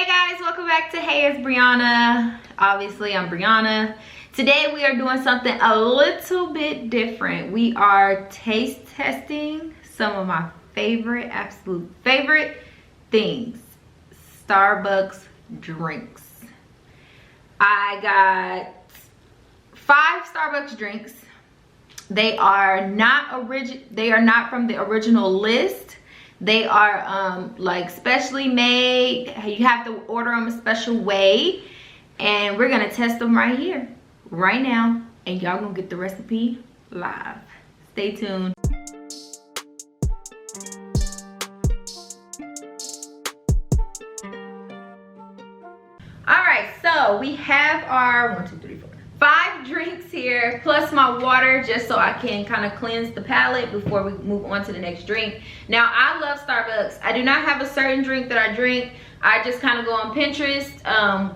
Hey guys, welcome back to Hey, it's Brianna. Obviously, I'm Brianna. Today we are doing something a little bit different. We are taste testing some of my favorite, absolute favorite things. Starbucks drinks. I got 5 Starbucks drinks. They are not from the original list. They are like specially made. You have to order them a special way. And we're gonna test them right here, right now. And y'all gonna get the recipe live. Stay tuned. All right, so we have our 1, 2, 3, 4, 5 drinks here, plus my water, just so I can kind of cleanse the palate before we move on to the next drink. Now, I love Starbucks. I do not have a certain drink that I drink. I just kind of go on Pinterest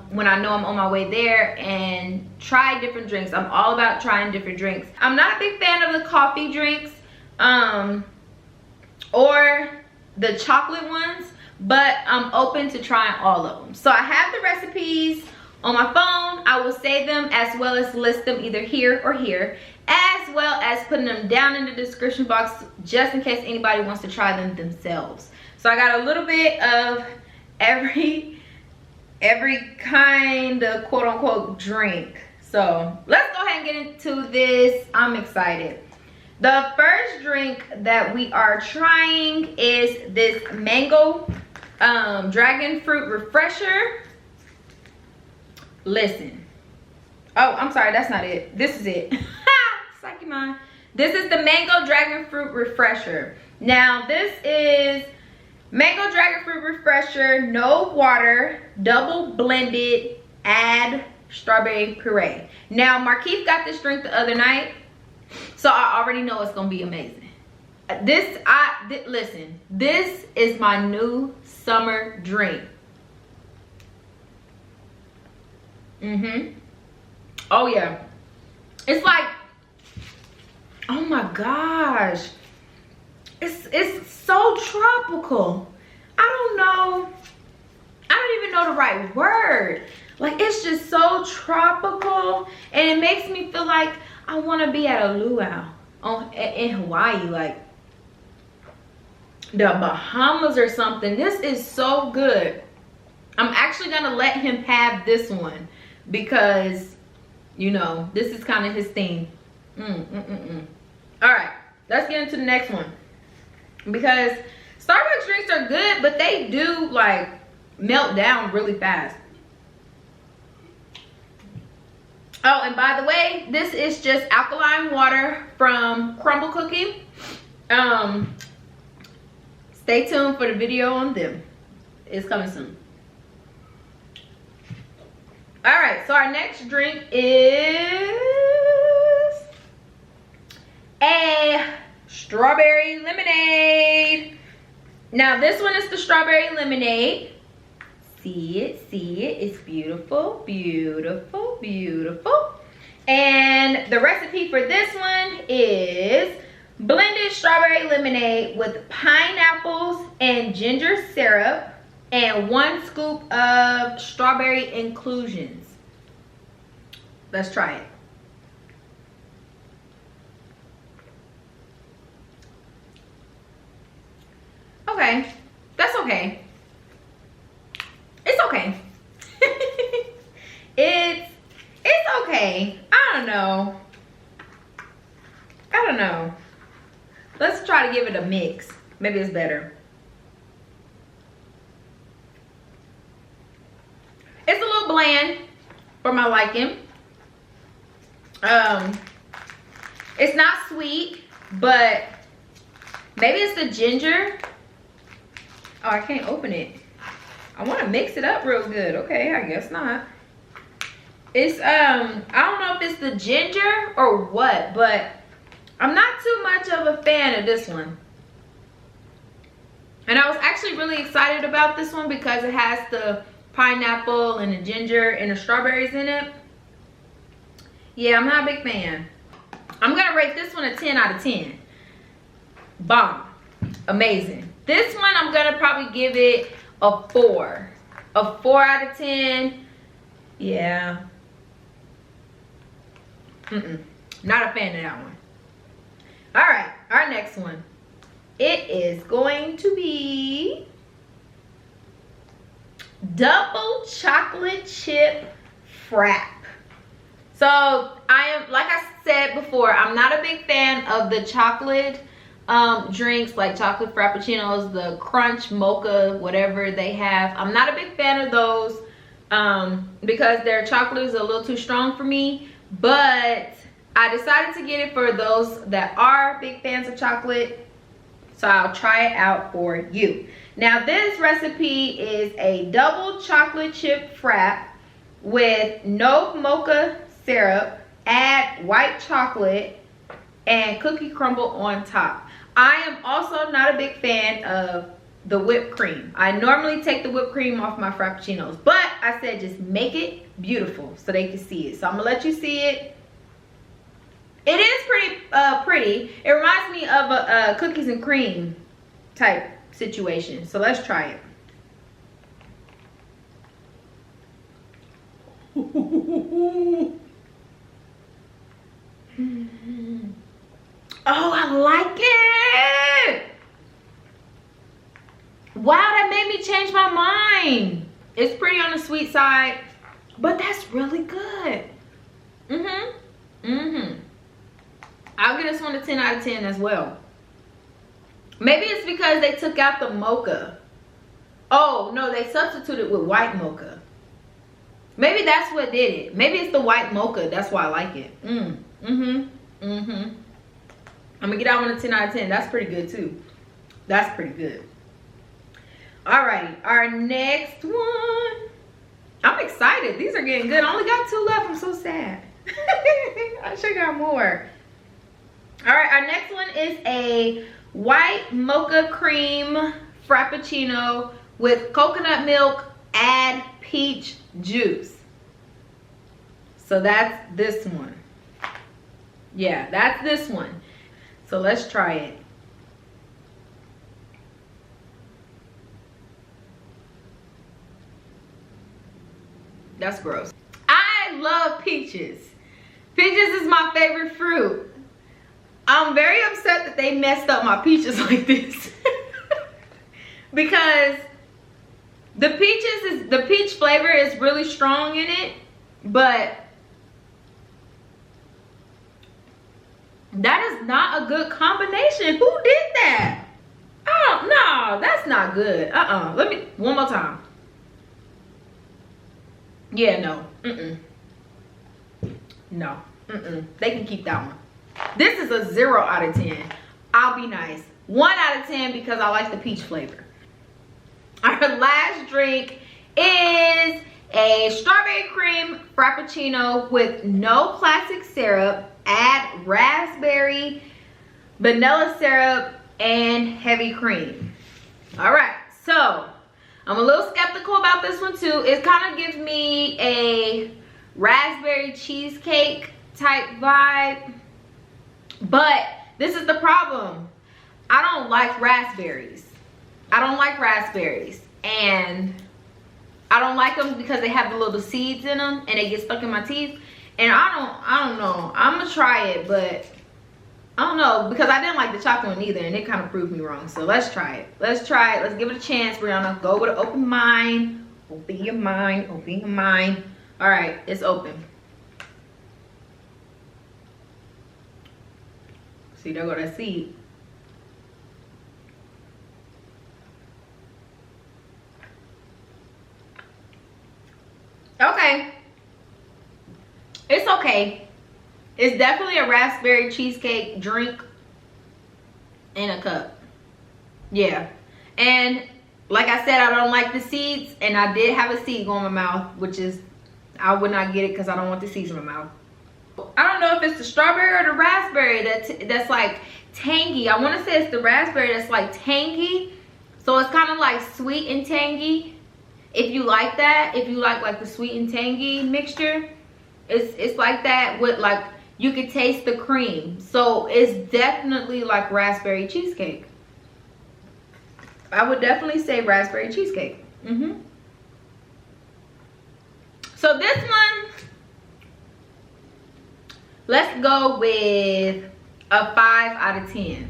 when I know I'm on my way there and try different drinks. I'm all about trying different drinks. I'm not a big fan of the coffee drinks or the chocolate ones, but I'm open to trying all of them. So I have the recipes on my phone. I will save them as well as list them either here or here, as well as putting them down in the description box just in case anybody wants to try them themselves. So I got a little bit of every kind of quote unquote drink. So let's go ahead and get into this. I'm excited. The first drink that we are trying is this mango dragon fruit refresher. Listen. Oh, I'm sorry, that's not it. This is it. Psych your mind. This is the mango dragon fruit refresher. Now, this is mango dragon fruit refresher, no water, double blended, add strawberry puree. Now, Markeith got this drink the other night, so I already know it's gonna be amazing. Listen, this is my new summer drink. Oh yeah, it's like, oh my gosh, it's so tropical. I don't even know the right word. Like, it's just so tropical, and it makes me feel like I want to be at a luau in Hawaii, like the Bahamas or something. This is so good. I'm actually gonna let him have this one because, you know, this is kind of his thing. All right, let's get into the next one, because Starbucks drinks are good, but they do like melt down really fast. Oh, and by the way, this is just alkaline water from Crumble Cookie. Stay tuned for the video on them. It's coming soon. All right, so our next drink is a strawberry lemonade. Now, this one is the strawberry lemonade. See it, it's beautiful, beautiful, beautiful. And the recipe for this one is blended strawberry lemonade with pineapples and ginger syrup and 1 scoop of strawberry inclusions. Let's try it. Okay, that's okay. It's okay. It's okay. I don't know. Let's try to give it a mix. Maybe it's better. It's a little bland for my liking. It's not sweet, but maybe it's the ginger. Oh, I can't open it. I want to mix it up real good. Okay, I guess not. It's I don't know if it's the ginger or what, but I'm not too much of a fan of this one. And I was actually really excited about this one because it has the pineapple and the ginger and the strawberries in it. Yeah, I'm not a big fan. I'm gonna rate this one a 10 out of 10. Bomb. Amazing. This one I'm gonna probably give it a 4. A 4 out of 10. Yeah. Not a fan of that one. All right, our next one. It is going to be double chocolate chip frap. So I am, like I said before, I'm not a big fan of the chocolate drinks like chocolate frappuccinos, the crunch mocha, whatever they have. I'm not a big fan of those because their chocolate is a little too strong for me. But I decided to get it for those that are big fans of chocolate. So I'll try it out for you. Now this recipe is a double chocolate chip frap with no mocha syrup, add white chocolate and cookie crumble on top. I am also not a big fan of the whipped cream. I normally take the whipped cream off my frappuccinos, but I said just make it beautiful so they can see it. So I'm gonna let you see it. It is pretty. It reminds me of a cookies and cream type situation. So let's try it. Oh, I like it. Wow, that made me change my mind. It's pretty on the sweet side, but that's really good. I'll give this one a 10 out of 10 as well. Maybe it's because they took out the mocha. Oh, no, they substituted with white mocha. Maybe that's what did it. Maybe it's the white mocha. That's why I like it. I'm gonna get that one a 10 out of 10. That's pretty good too. That's pretty good. Alrighty, our next one. I'm excited. These are getting good. I only got 2 left. I'm so sad. I should have got more. Alright, our next one is a white mocha cream frappuccino with coconut milk, add peach juice. So that's this one. Yeah, that's this one. So let's try it. That's gross. I love peaches. Peaches is my favorite fruit. I'm very upset that they messed up my peaches like this. Because the peach flavor is really strong in it, but that is not a good combination. Who did that? Oh, no, that's not good. Let me, one more time. Yeah, no. No. They can keep that one. This is a 0 out of 10. I'll be nice. 1 out of 10 because I like the peach flavor. Our last drink is a strawberry cream frappuccino with no plastic syrup, add raspberry, vanilla syrup, and heavy cream. All right, so I'm a little skeptical about this one too. It kind of gives me a raspberry cheesecake type vibe, but this is the problem. I don't like raspberries. I don't like raspberries, and I don't like them because they have the little seeds in them and they get stuck in my teeth. And I don't know. I'm gonna try it, but I don't know, because I didn't like the chocolate one either, and it kind of proved me wrong. So let's try it. Let's try it. Let's give it a chance, Brianna. Go with an open mind. Open your mind. Open your mind. All right, it's open. See, there go that seed. Okay. It's okay. It's definitely a raspberry cheesecake drink in a cup. Yeah. And like I said, I don't like the seeds, and I did have a seed go in my mouth, which is, I would not get it because I don't want the seeds in my mouth. I don't know if it's the strawberry or the raspberry that's like tangy. I want to say it's the raspberry that's like tangy. So it's kind of like sweet and tangy. If you like that, if you like the sweet and tangy mixture, it's like that with like, you could taste the cream. So it's definitely like raspberry cheesecake. I would definitely say raspberry cheesecake. So this one, let's go with a 5 out of 10.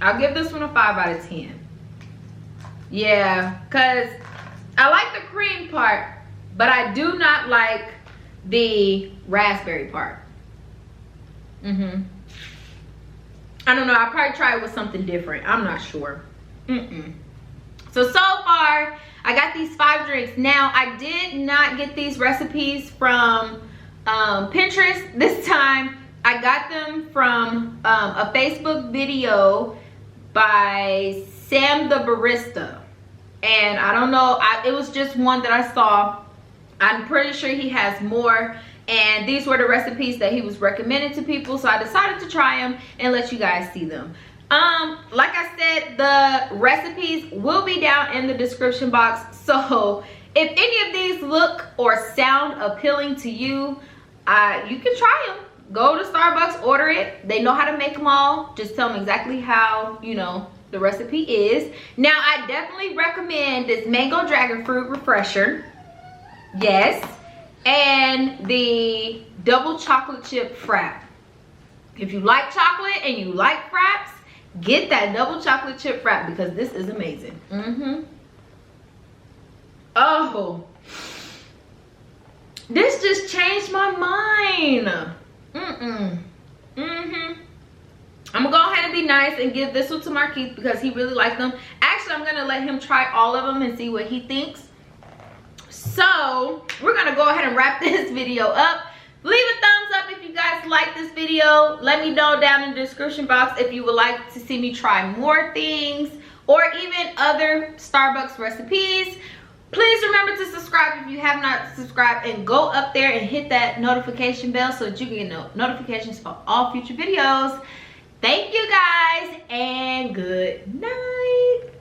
I'll give this one a 5 out of 10. Yeah, because I like the cream part, but I do not like the raspberry part. I don't know, I'll probably try it with something different. I'm not sure. So far, I got these 5 drinks. Now, I did not get these recipes from Pinterest this time. I got them from a Facebook video by Sam the Barista. And I don't know, it was just one that I saw. I'm pretty sure he has more. And these were the recipes that he was recommending to people. So I decided to try them and let you guys see them. Like I said, the recipes will be down in the description box. So if any of these look or sound appealing to you, you can try them. Go to Starbucks, order it. They know how to make them all. Just tell them exactly how, you know, the recipe is. Now, I definitely recommend this mango dragon fruit refresher. Yes. And the double chocolate chip frap. If you like chocolate and you like fraps, get that double chocolate chip frap because this is amazing. Oh, this just changed my mind. I'm gonna go ahead and be nice and give this one to Marquise because he really liked them. Actually, I'm gonna let him try all of them and see what he thinks. So we're gonna go ahead and wrap this video up. Leave a thumbs up if you guys like this video. Let me know down in the description box if you would like to see me try more things or even other Starbucks recipes. Please remember to subscribe if you have not subscribed, and go up there and hit that notification bell so that you can get notifications for all future videos. Thank you guys and good night.